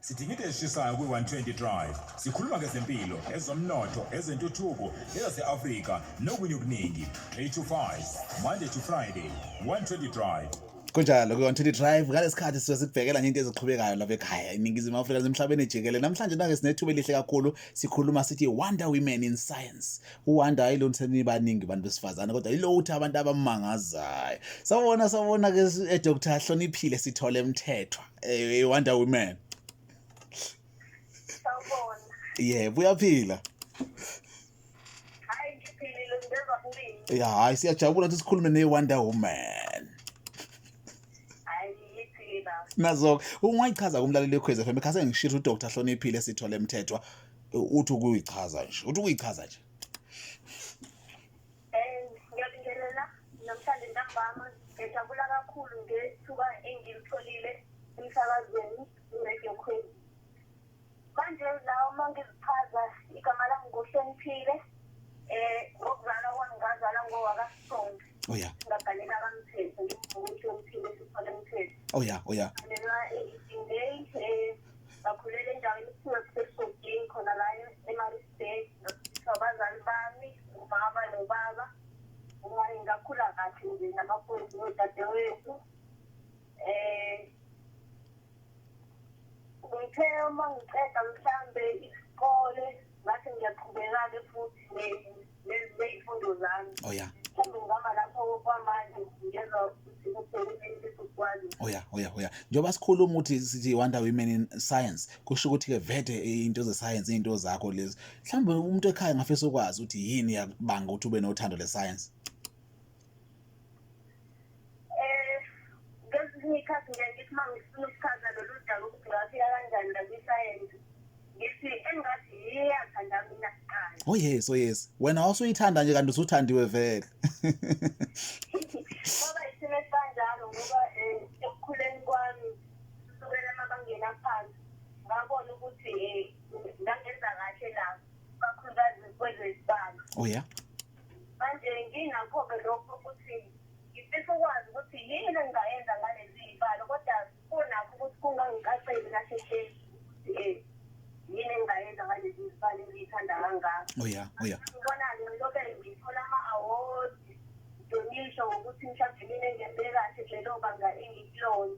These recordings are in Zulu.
Sidinga into eshisayo kwi-120 Drive. Sikhuluma ngezempilo, ezomnotho, ezentuthuko, ezase-Afrika nokunye okuningi. 8 to 5, Monday to Friday, 120 Drive. Kunjalo kwi-120 Drive ngalesikhathi sikubhekela nje into eziqhubekayo lapha ekhaya eNingizimu Afrika emhlabeni jikelele. Namhlanje nange sinethuba elihle kakhulu sikhuluma sithi Wonder Women in Science. uWonder ayilontheni baningi abantu besifazane kodwa yilokuthi abantu abamangazayo. Sawona ke Dr. Hloniphile Sithole Mthethwa Wonder Women. Sawubona. Yebo uyaphila. Hayi ngiphilile ngizwa kubini. Ya hayi siyajabula ukuthi sikhulume neWonder Woman. Hayi ngiphilile. Nazo ungayichaza kumlaleli weKhozi FM ekhase ngishilo uDr. Hloniphile Sithole Mthethwa uthi ukuyichaza nje. Uthi ukuyichaza nje. Ngiyabingelela namhlanje ntambama ngijabula kakhulu ngethuba engilitholile emsakazweni Radio Khozi. Manje lawo mangizichaza igama lami ngohloniphile ngokuzalwa kwami ngazalwa ngowakaSonto. Oh yeah. Ngabhaleka kaMthetho ngohloniphile Sithole Mthethwa. Oh yeah. Ngalelwa ingay bakhulela endaweni ekuthiwa kusesogini khona la eMaritzburg abazali bami ubaba nobaba ungayi ngakhula kahle nje namakhosini nodadewethu ngithe uma ngiqeda mhlambe isikole ngathi ngiyaqhubeka-ke futhi nezifundo zami. Oh yeah. Mhlawumbe ngihamba lapho kwamanje ngezwa ukuthi kusebenza ukwazi. Oh yeah. Njoba sikhuluma ukuthi sithi Wonder Women in Science kusho ukuthi ke vete into ze-science into zakho lezi. Mhlawumbe umuntu ekhaya ngafisa ukwazi ukuthi yini yakubanga ukuthi ube nothando le-science. Ngezinye ikhathi ngithi uma ngifuna ukuchaza lolu daba ukuthi ngafika kanjani la kwi-science ngithi engathi iyathanda mina kuqala. Oh yes. Wena usuyithanda nje kanti usuthandiwe vele. Ngoba isimo esikanjalo ngoba ekukhuleni kwami kusukela emabangeni aphansi ngabona ukuthi ngangenza kahle la kakhulukazi kwezezibalo. Oh yeah. Manje nginakho-ke lokho ukuthi ngifisa ukwazi ukuthi yini engingayenza ngalezi zibalo kodwa kunakho ukuthi kungangicaceli kahle hle yini engingayenza ngalezi zibalo engiyithanda kangaka. Oh yeah. Ngibona-ke ngilokhu ngithola ama-awards ngisho ukuthi mhlawumbe mina engenze kahle lelo banga engikulona.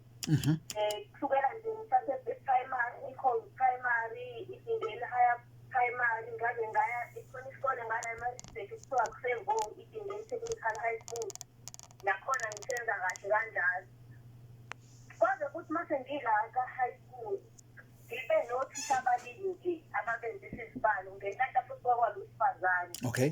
Kusukela nje ngise-primary, i-Khozi primary, iDingeli higher primary, ngaze ngaya ikhona isikole ngala eMaritzburg kuthiwa kusevo iDingeli Technical High School. Nakhona ngisenza kahle kanjalo. Kwaze kuthi mase ngilaka high school ngibe nothisha ababili nje ababenzisa izibalo ngenhlanhla futhi kwakwalo wesifazane. Okay.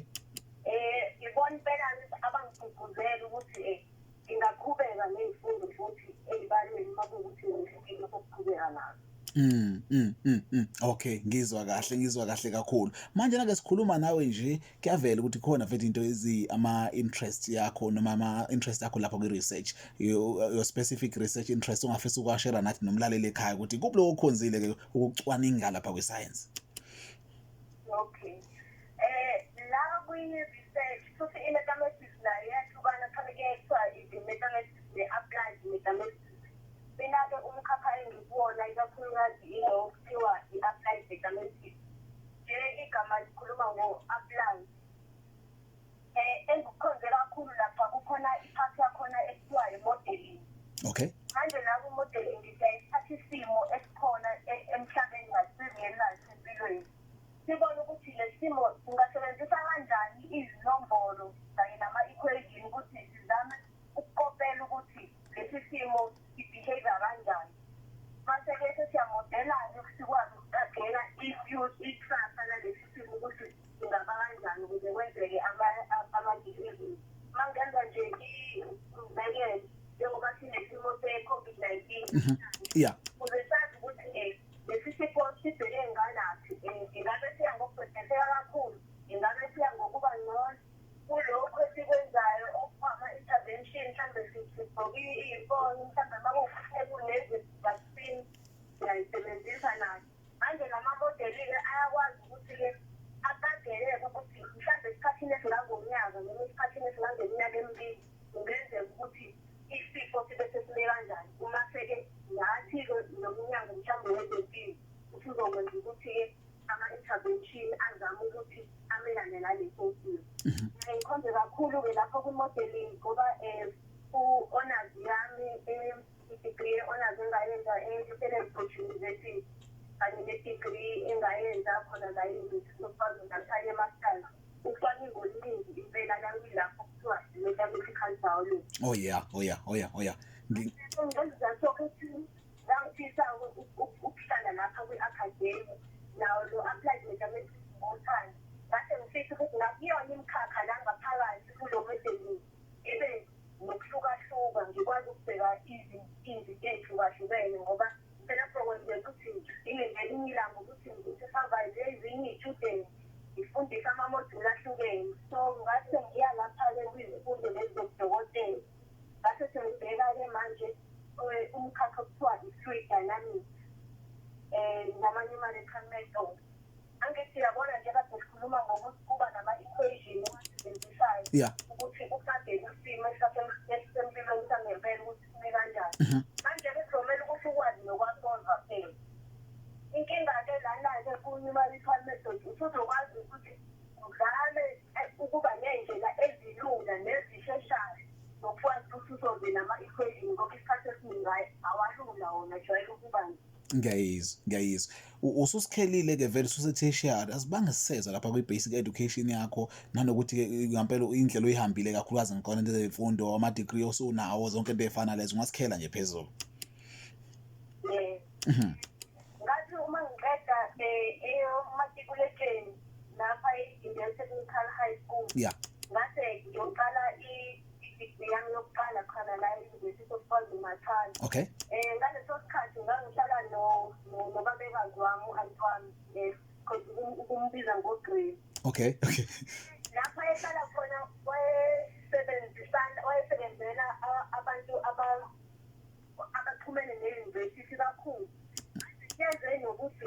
Ngibona impela abangigqugquzela ukuthi ngingaqhubeka nezifundo futhi ezibalweni uma kuwukuthi ngifike ukuqhubeka nazo. Okay, ngizwa kahle kakhulu. Manje nake sikhuluma nawe nje kuyavela ukuthi khona vele into ama-interest yakho noma ama-interest akho lapho kwi-research your specific research interest ongafisa ukwashera nathi nomlaleli ekhaya ukuthi kuphi lokho okhonzile ke ukucwaninga lapha kwi-science. Okay. La kwi-research futhi i-mathematics nayo iyahlukana phakathi kuthiwa i-mathematics ne-applied mathematics. Mina-ke umkhakha engikuwona ikakhulukazi ilo kuthiwa i-applied mathematics. Igama likhuluma ngo-applied. Engikukhonze kakhulu lapha kukhona iphathi yakhona ekuthiwa i-modeling. Okay. Manje la ku-modeling ngiyayithatha isimo esikhona emhlabeni ngasizingeni nasempilweni. Sibona ukuthi le simo singasebenzisa kanjani izinombolo kanye nama-equation ukuthi sizame ukukopela ukuthi lesi simo i-behavior kanjani. Mase-ke sesiyamodela-ke sikwazi ukuqagela ikusasa lalesi simo ukuthi singaba kanjani ukuze kwenzeke ama-behavior. Uma ngenza nje imvekelo njengoba sinesimo se-COVID-19. Yeah. Ukuze sazi ukuthi lesi sifo sibheke nganaphi ingabe siya ngokubhedeseka kakhulu ingabe siya ngokuba ngcono kulokho esikwenzayo okungama-intervention mhlawumbe sigqoke iy'foni mhlawumbe uma kunezi-vaccine siyayisebenzisa nayo. Manje lama-modeli-ke ayakwazi ukuthi-ke akageleke ukuthi mhlawumbe esikhathini esingangonyaka noma esikhathini esingangeminyaka emibili kungenzeka ukuthi isifo sibe sesime kanjani. Uma-ke nathi-ke nomnyango mhlawumbe wezempilo usuzokwenza ukuthi-ke ama-intervention azame ukuthi amelane naleso simo. Ngikhonze kakhulu-ke lapho kwi-modeling ngoba ku-honors yami i-degree ye-honors engayenza e-Stellenbosch University kanye ne-degree engayenza khona la e-University of KwaZulu-Natal e-masters. Ucwaningo oluningi impela langilapho kuthiwa i-mathematical biology. Oh yeah. Ngenza sokuthi ngangifisa ukuhlala lapha kwi-academy nawo lo applied mathematics ngothanda. Ngase ngifisa ukuthi ngakuyona imikhakha la ngaphakathi kulo modeling ibe nokuhlukahluka ngikwazi ukubheka izinto ey'hlukahlukene ngoba phela kwenzeka ukuthi ngelinye ilanga ukuthi ngisupervise ezinye iy'student ngifundisa amamoduli ahlukene. So ngase ngiya lapha-ke kwizifundo lezi zobudokotela ngase sengibheka-ke manje umkhakha okuthiwa i-fluid dynamics nama-numerical methods. Angithi yabona nje kade sikhuluma ngokuthi kuba nama-equation owasebenzisayo ukuthi uqadele isimo esisempilweni sangempela ukuthi sime kanjani. Manje-ke kuzomele ukuthi ukwazi nokwasolva phela. Inkinga-ke lana-ke ku-numerical methods usuzokwazi ukuthi uzame ukuba ney'ndlela ezilula nezisheshayo zokwazi ukuthi usolve nama-equation ngoba isikhathi esiningi awalula wona jwayele ukuba ngiyayizwa ususikhelile-ke vele ususethertiary asibange siseza lapha kwi-basic education yakho nanokuthi-ke ngampela indlela oyihambile kakhulukazi ngikona into zemfundo ama-degree osunawo zonke into ey'fana lezo ungasikhela nje phezulu. Ngathi uma ngiqeda matriculation lapha e-Indian Technical High School ngase ngiyoqala i-degree yami yokuqala khona la e-University of KwaZulu-Natal. Okay. Ngaleso sikhathi ngangihlala nobabekazi wami u-Antoine ukumbiza ngoGrace. Okay. Lapha ehlala khona wayesebenzela abantu abaxhumene ne-university kakhulu. Yenze nokuthi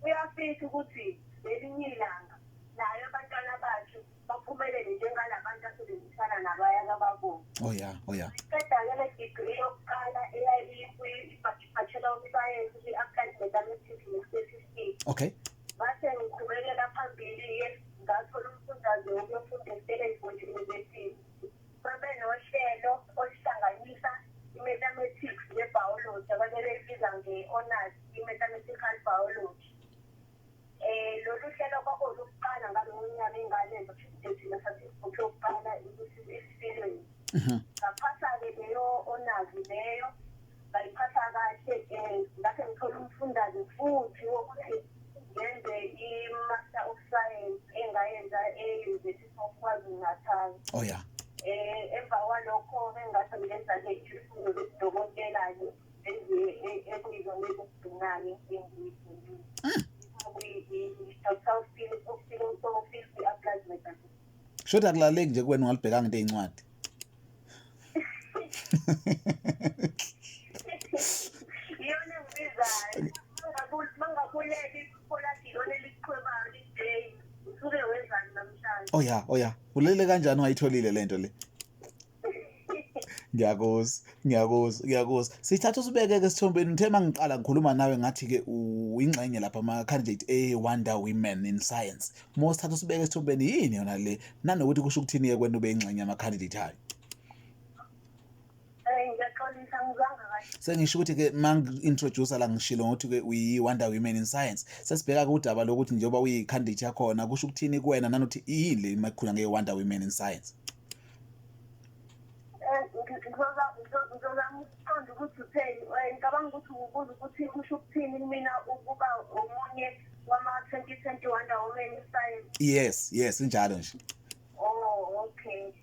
uyafisa ukuthi ngelinye ilanga nayo abantwana bakhe baphumelele njengalabantu asebenzisana nabaya ababona. Oh yeah. Qeda-ke le degree yokuqala eyayi-Bachelor of Science kwi-Applied Mathematics ne-Statistics. Okay. Ngase ngiqhubekela phambili-ke ngathola umfundaze wokuyofunda e-Stellenbosch University. Babe nohlelo oluhlanganisa i-mathematics ne-biology ababelibiza nge-honors i-mathematical biology. Lolu hlelo kwakulukuqala ngalowo nyaka engalenza thina sathi yokuqala esifilweni. Ngaphasa-ke leyo honors leyo ngayiphatha kahle ngase ngithola umfundaze futhi wokuthi ngenze i-Master of Science engayenza e-University of KwaZulu-Natal. Oh yeah. Emva kwalokho-ke ngase ngenza-ke isifundo zobudokotela-ke ekuyizona ezokugcina-ke engiyifundile. Shoda akulaleki nje kuwena ungalibhekanga into ey'ncwadi. Iyona engibizayo. Mangabuleki ipoliti iyona eliqhwebayo liday. Usuke wenzani namhlanje? Oh yeah. Ulele kanjani ungayitholile lento le? Ngiyakuzwa. Sithatha usibeke-ke sithombeni uthe mangiqala ngikhuluma nawe ngathi-ke uyingxenye lapha ama-candidate e-Wonder Women in Science. Uma usithatha usibeke sithombeni yini yona le? Nanokuthi kusho ukuthini-ke kwena ube yingxenye yama-candidate hayo? Ngiyaxolisa ngizwanga kahle. Sengisho ukuthi-ke mangi-introducer la ngishilo ngokuthi-ke uyi-Wonder Women in Science. Sesibheka-ke udaba lokuthi njengoba uyi-candidate yakhona kusho ukuthini kuwena nanokuthi yini le makhuluma nge-Wonder Women in Science? Ngizozama ukuqonda ukuthi utheni. Ngicabanga ukuthi ukubuza ukuthi kusho ukuthini kumina ukuba omunye wama-2020 Wonder Women in Science. Yes, injalo nje. Oh, okay.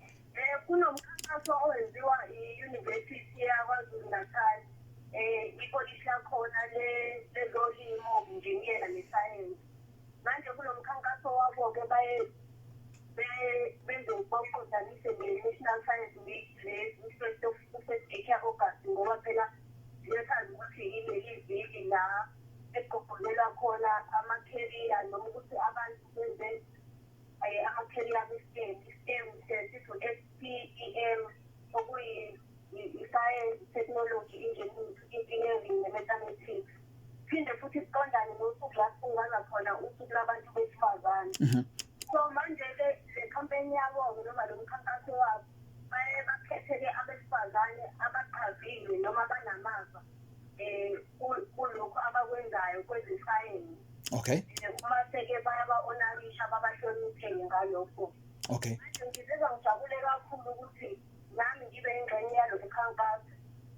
Kunomkhankaso owenziwa i-University yakwaZulu-Natal. Ipolishi lakhona lezolimo, ubunjiniyela nesayensi. Manje kulo mkhankaso wabo-ke bezoqondanise ne-National Science Week le-1st August ngoba phela siyasazi ukuthi ileli viki la eqoqolela khona ama-career noma ukuthi abantu benze ama-career STEM sisho STEM okuyi i-science, technology, engineering ne-mathematics. Phinde futhi siqondane nosuku la sifungaza khona usuku labantu besifazane. So manje-ke le campaign yabo-ke noma lo mkhankaso wabo baye bakhethe-ke abesifazane abaqavile noma abanamava kulokhu abakwenzayo kwezesayensi. Okay. Uma-ke bayaba-onarisha babahloniphele ngalokho. Okay. Ngizizwa ngijabule kakhulu ukuthi nami ngibe ingxenye yalo mkhankaso.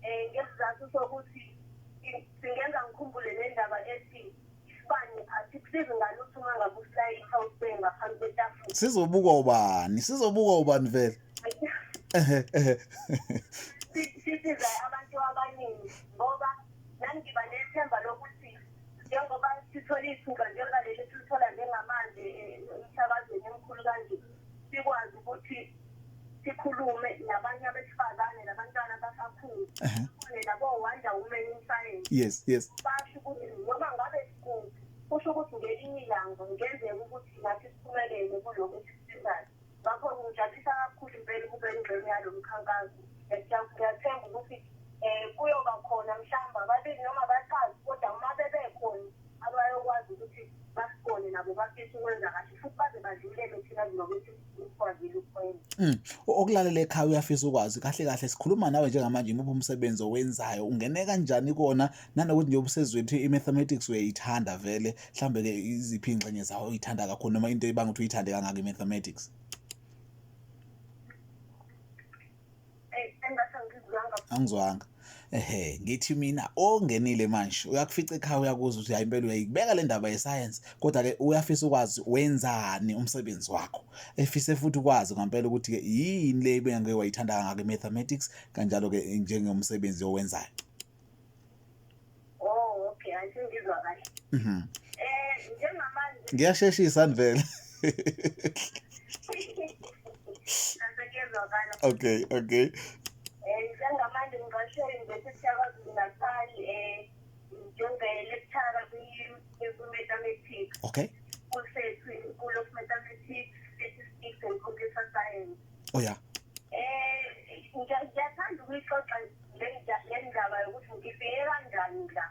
Ngesizathu sokuthi singenza ngikhumbule nendaba ethi isibani asikusizi ngalutho uma ngabe usilayitha usibeke ngaphansi kwetafula. Sizobukwa ubani vele? Sisiza abantu abaningi ngoba nami ngiba nethemba lokuthi njengoba sithola ithuba njengaleli silithola njengamanje emsakazweni emkhulu kanje, sikwazi ukuthi sikhulume nabanye abesifazane nabantwana abasakhula. Nabo Wonder Women in Science. Yes. Basho ukuthi noma ngabe sikuphi, kusho ukuthi ngelinye ilanga ngenzeka ukuthi nathi siphumelele kulokhu esikusizayo. Ngakho ngijabulisa kakhulu impela ukuba ingxenye yalo mkhankaso. Ngiyathemba ukuthi kuyoba khona mhlawumbe ababili noma abathathu, kodwa uma bebekhona abayokwazi ukuthi basibone nabo bafisa ukwenza kahle futhi baze badlulele thina nokuthi sikwazile ukwenza. Okulalela ekhaya uyafisa ukwazi kahle kahle sikhuluma nawe njengamanje imuphi umsebenzi owenzayo ungene kanjani kona nanokuthi nje ubusezweni i-mathematics uyayithanda vele mhlambe ke iziphi ingxenye zawo uyithanda kakhulu noma into ebanga ukuthi uyithande kangaka i-mathematics? Angizwanga. Ngithi mina ongenile manje uyakufica ekhaya uyakuzwa ukuthi hayi impela uyayibeka le ndaba ye-science kodwa ke uyafisa ukwazi wenzani umsebenzi wakho efise futhi ukwazi ngempela ukuthi ke yini le bengeke wayithanda kangaka i-mathematics kanjalo ke njengomsebenzi owenzayo. Okay, angizizwa kahle. Njengamanje ngiyasheshisa vele. Okay. Njengamanje ngingashare ngethi siyakwazi Natal njenge-lecturer kwi-mathematics. Okay. Kusethu School of Mathematics, Statistics and Computer Science. Oh yeah. Ngiyathanda ukuyixoxa le ndaba yokuthi ngifike kanjani la.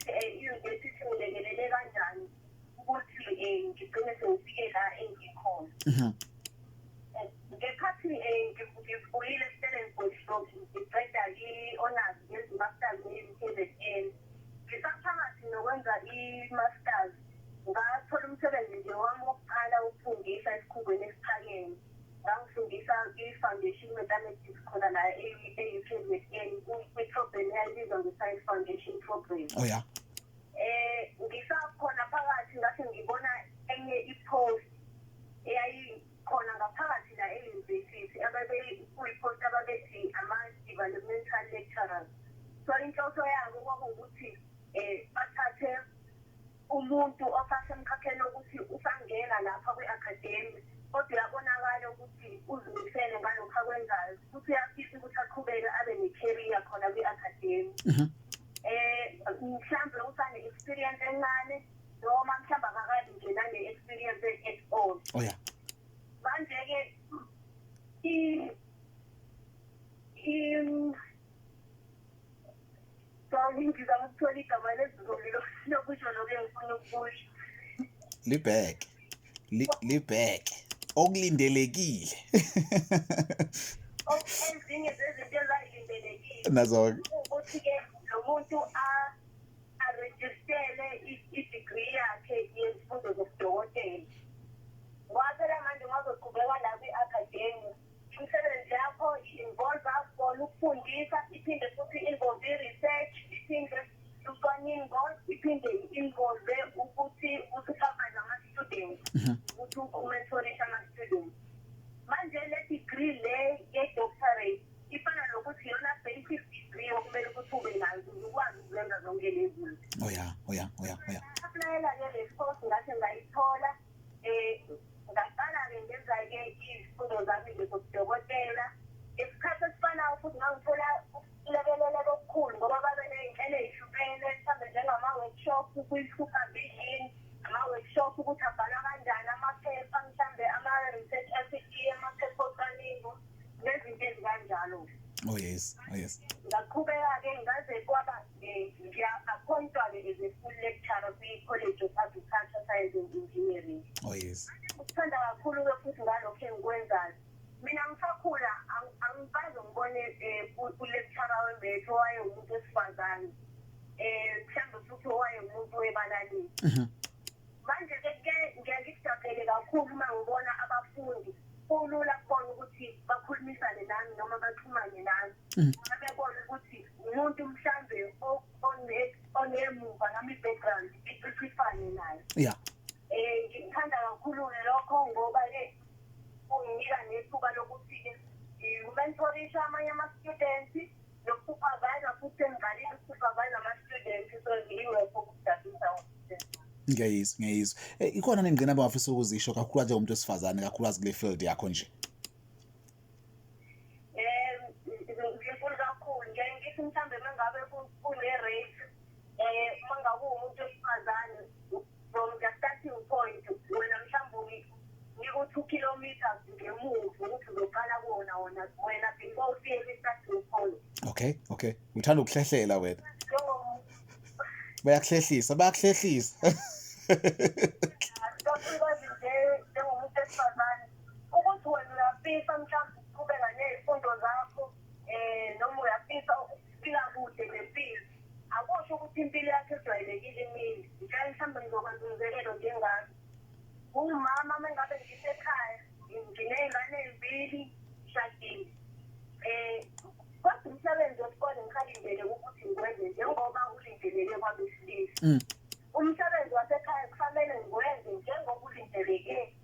I-university ngilekelele kanjani ukuthi ngigcine sengifike la engikhona. Ngekhathi ngivuyile Stellenbosch ngiqeda i-honors ngezi-masters nge-KZN. Ngisaphakathi nokwenza i-masters ngathola umsebenzi nje wami wokuqala ukufundisa esikhungweni esiphakeme. Ngangifundisa i-Foundation Mathematics khona la e-KZN kwi-program eyayibizwa nge-Science Foundation Program. Oh yeah. Ngisakhona phakathi ngase ngibona enye i-post eyayikhona ngaphakathi la e-university kuyi-post ababethi ama-developmental lecturers. So inhloso yabo kwakuwukuthi bathathe umuntu osasemkhakheni ukuthi usangena lapha kwi-academy kodwa uyabonakala ukuthi uzimisele ngalokhu akwenzayo futhi uyafisa ukuthi aqhubeke abe ne-career khona kwi-academy. Mhlawumbe usane-experience encane noma mhlawumbe akakabi nje nane-experience at all. Oh yeah. Manje-ke ngizama ukuthola igama lezulu lokusho lokho engifuna ukusho. Libheke okulindelekile. Ezinye zezinto ezayilindelekile Nazo-ke. ukuthi-ke lo muntu arejistele i-degree yakhe yezifundo zobudokotela. Ngoba manje ungazoqhubeka la kwi-academy, imisebenzi yakho i-involve bona ukufundisa, iphinde futhi i-involve i-research, iphinde ucwaningo, iphinde i-involve ukuthi usupervise ama-students, ukuthi umentorishe ama-students. Manje le degree le ye-doctorate ifana nokuthi iyona basic degree okumele ukuthi ube nayo ukuze ukwazi ukwenza zonke lezi zinto. Oh yeah. Applyela-ke le course ngase ngayithola. Ngaqala-ke ngenza-ke izifundo zami nje zobudokotela. Isikhathi esifanayo futhi ngangithola ukulekeleleka okukhulu ngoba babe ney'nhlelo ey'hlukene mhlawumbe njengama-workshop kwi-supervision, ama-workshop ukuthi abhala kanjani amaphepha mhlawumbe ama-research ethics, amaphepha ocwaningo nezinto ezikanjalo. Oh yes. Oh yes. Ngaqhubeka-ke ngaze kwaba ngiya-appointwa-ke as a full lecturer kwi-College of Agriculture, Science and Engineering. Oh yes. Ukuthanda kakhulu-ke futhi ngalokho engikwenzayo. Mina ngisakhula angikaze ngibone ulecturer we-maths owayewumuntu wesifazane. Mhlawumbe futhi owayewumuntu webalalini. Manje-ke ngiyangikujabulele kakhulu uma ngibona abafundi kulula kubona ukuthi bakhulumisane nami noma baxhumane nami. Bebona ukuthi umuntu mhlambe onemuva nami i-background ixifane naye. Yeah. Ngikuthanda kakhulu-ke lokho ngoba-ke kunginika nethuba lokuthi-ke ngimentorisha amanye ama-students nokusupervise futhi engiqalile ukusupervise ama-students, so ngiyingekho ukudabisa Ngiyayizwa. Ikhona nengcina abafisa ukuzisho kakhulu njengomuntu wesifazane kakhulukazi kule field yakho nje. Nginkulu kakhulu ngithi mhlambe mangabe kune-race mangabe umuntu wesifazane from the starting point wena mhlawumbe ngiku-2 kilometers ngemuva ukuthi uzoqala kuwona wena before ufike kwi-starting point. Okay. Uthanda ukuhlehlela wena. So Bayakuhlehlisa. kakhulukazi njengomuntu wesifazane ukuthi wena uyafisa mhlawumbe uqhubeka ney'fundo zakho noma uyafisa ukufika kude nempilo, akusho ukuthi impilo yakho ejwayelekile imile. Mhlawumbe ngizokwenza umzekelo njengami. Ungumama mengabe ngisekhaya nginey'ngane ey'mbili ngishadile. Kodwa umsebenzi wesikole ngikhalindele ukuthi ngikwenze njengoba ulindeleke kwabesilisa. Umsebenzi wasekhaya kufanele ngiwenze njengoba ulindeleke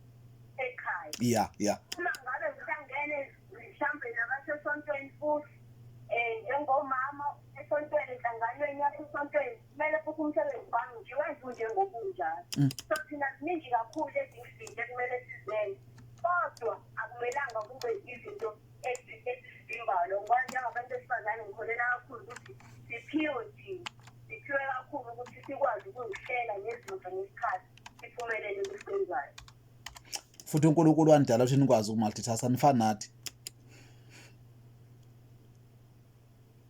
ekhaya. Yeah. Uma ngabe ngihlangene mhlawumbe nabasesontweni futhi njengomama esontweni enhlanganweni yasesontweni kumele futhi umsebenzi wami ngiwenze njengobunjalo. So thina siningi kakhulu ezinhle ekumele sizenze, kodwa akumelanga kube izinto ezivimbayo. Ngoba njengabantu besifazane ngikholela kakhulu ukuthi siphiwe kakhulu ukuthi sikwazi ukuzihlela nezinto ngesikhathi siphumelele kusenzayo. Futhi uNkulunkulu wandala ukuthi nikwazi ukumultitaska nifana nathi.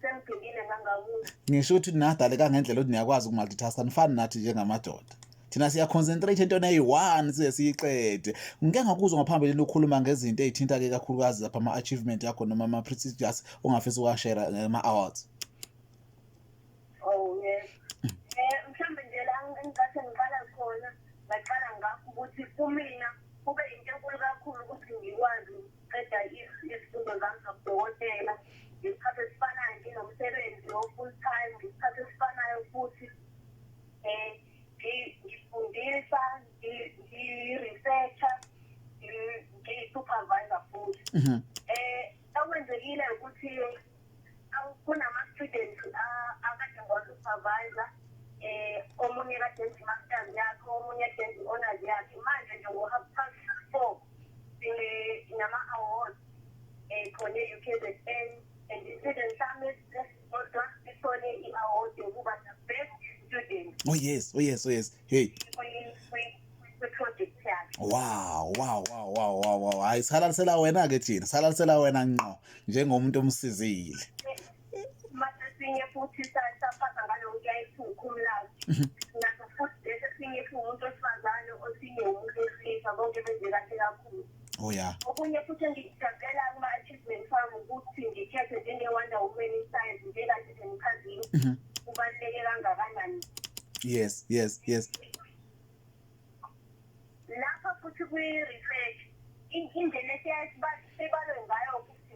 Sengibhekile ngangakuthi Ngisho ukuthi ningadaleka ngendlela ukuthi niyakwazi ukumultitaska nifana nathi njengamadoda. Thina siyaconcentrate entweni eyi-1 size siyiqede. Ngike ngakuzwa ngaphambili ukhuluma ngezinto ezithinta-ke kakhulukazi lapha ama-achievement yakho noma ama-prestigious ongafisa ukuwashare ngama-awards. Oh yes. Mhlawumbe nje la engikathi ngiqala khona ngaqala ngakho ukuthi kumina kube into enkulu kakhulu ukuthi ngikwazi ukuqeda izifundo zami zobudokotela ngesikhathi esifanayo nginomsebenzi wo-full time, ngesikhathi esifanayo futhi ngifundisa, ngi-researcher, ngiyi-supervisor futhi. Okwenzekile ukuthi kunama-students akade ngiwa-supervisor, omunye kade enza i-masters yakhe, omunye kade enza i-honors yakhe. Manje nje ngo-4 sinama-awards khona e-UKZN, and i-student sami kodwa sithole i-award yokuba the best student Oh yes. Hey. kwi-project yakhe. Wow. Hayi salalisela wena-ke thina. Salalisela wena ngqo njengomuntu omsizile. Masesinye futhi saphatha ngaloku yayiphumulayo. Naso futhi esinye umuntu wesifazane osinye umuntu wesilisa bonke benze kahle kakhulu. Oh yeah. Okunye futhi engikujabulela kuma-achievement wami ukuthi ngikhethe njenge-Wonder Woman in Science njenganje ngichazile kubaluleke kangakanani. Yes. Lapha futhi kwi-research indlela esibalwe ngayo ukuthi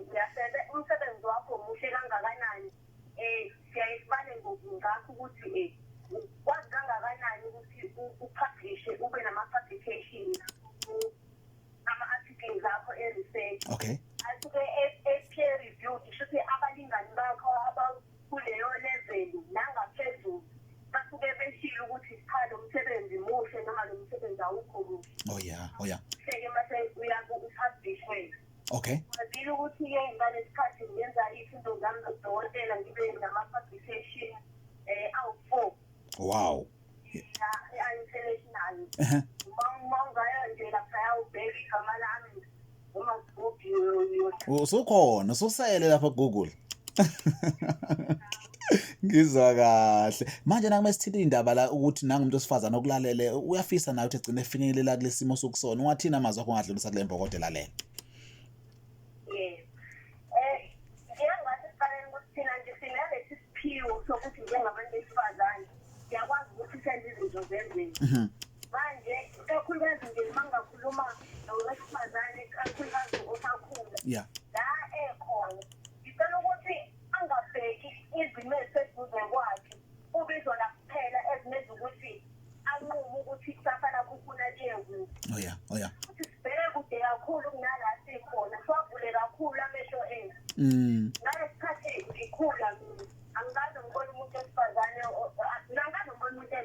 umsebenzi wakho muhle kangakanani. Siyayibale ngakho ukuthi kwazi kangakanani ukuthi upublishe ube nama-publications ama-articles akho e-research. Okay. Asuke e-peer reviewed, shuthi abalingani bakho abakuleyo level nangaphezulu basuke beshilo ukuthi cha lo msebenzi muhle noma lo msebenzi awukho muhle. Oh yeah. Seke mase uyaku-publishwe. Okay. Ngazile ukuthi-ke ngalesikhathi ngenza izifundo zami zodokotela ngibe nama-publication awu-4. Wow. International. Mangayo nje lapha ubheka igama lami noma Google Usukhona, ususele lapha Google. Ngizwa kahle. Manje nakume sithile indaba la ukuthi nangumuntu osifazana okulalele uyafisa nayo ukuthi egcine efinyelela kulesimo sokusona. Ungathina amazwi akho ngadlulisa kule mbokotela le. Yes. Njengathi siqaleni ukuthi thina nje sinalesi siphiwo sokuthi njengabantu besifazane siyakwazi ukuthi senze izinto zenzeke. Manje kakhulukazi nje uma ngakhuluma nowesifazane kakhulukazi osakhula. Yeah. La ekhona. Ngicela ukuthi angabheki izimo eziseduze kwakhe. Ubizwa la kuphela ezimenza ukuthi anqume ukuthi kusasa lakho ufuna liye kuphi. Oh yeah. Ukuthi sibheke kude kakhulu kunala sikhona. Siwavule kakhulu amehlo ethu. Ngesikhathi ngikhula mina angikaze ngibone umuntu wesifazane angikaze ngibone umuntu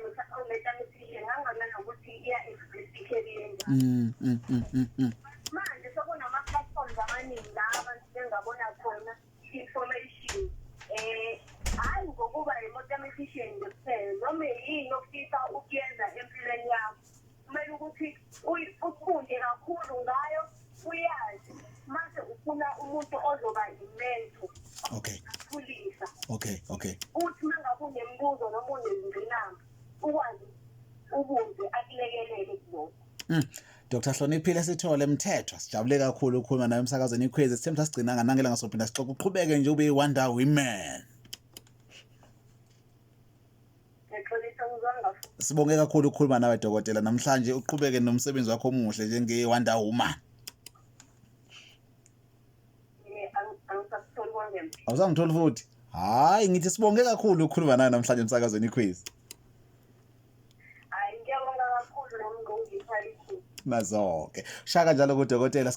ometamisile ngangabona ukuthi iya explicitly manje sekunama-platforms amaningi la abantu bengabona khona information hayi ngokuba i-motivation nje kuphela noma yini ofisa ukuyenza empilweni yakho kumele ukuthi ufunde kakhulu ngayo uyazi mase ufuna umuntu ozoba imento. Okay. Kulisa. Okay. Uthi mangabe unemibuzo noma unezingqinamba ukwazi ubuze akulekelele kuloko. Dr. Hloniphile Sithole Mthethwa sijabule kakhulu ukukhuluma nawe emsakazweni ikhwezi sithemba sigcina nganangela ngasophinda sixoxa uqhubeke nje ube Wonder Women. Ngixolisa ngizwanga. Sibonge kakhulu ukukhuluma nawe dokotela namhlanje uqhubeke nomsebenzi wakho omuhle njenge Wonder Woman. Angisakutholi konke. Awuzangitholi futhi? Hayi ngithi sibonge kakhulu ukukhuluma nawe namhlanje emsakazweni ikhwezi. Hayi ngiyabonga kakhulu nami ngongipha ithuba. Nazonke. Shaka njalo kudokotela